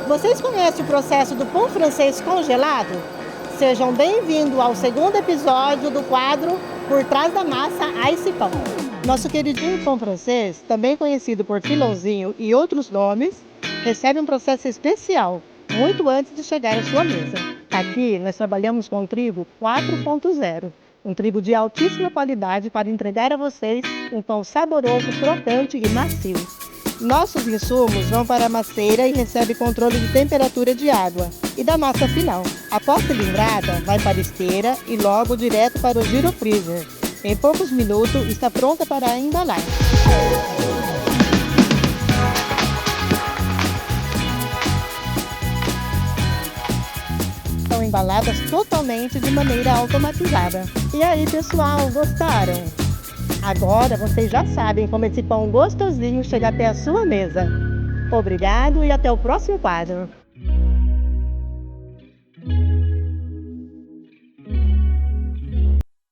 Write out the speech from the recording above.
Vocês conhecem o processo do pão francês congelado? Sejam bem-vindos ao segundo episódio do quadro Por Trás da Massa Ice Pão. Nosso queridinho pão francês, também conhecido por filãozinho e outros nomes, recebe um processo especial, muito antes de chegar à sua mesa. Aqui nós trabalhamos com trigo 4.0, um trigo de altíssima qualidade para entregar a vocês um pão saboroso, crocante e macio. Nossos insumos vão para a maceira e recebe controle de temperatura de água e da massa final. Após cilindrada, vai para a esteira e logo direto para o girofreezer. Em poucos minutos está pronta para a embalagem. São embaladas totalmente de maneira automatizada. E aí, pessoal, gostaram? Agora vocês já sabem como esse pão gostosinho chega até a sua mesa. Obrigado e até o próximo quadro.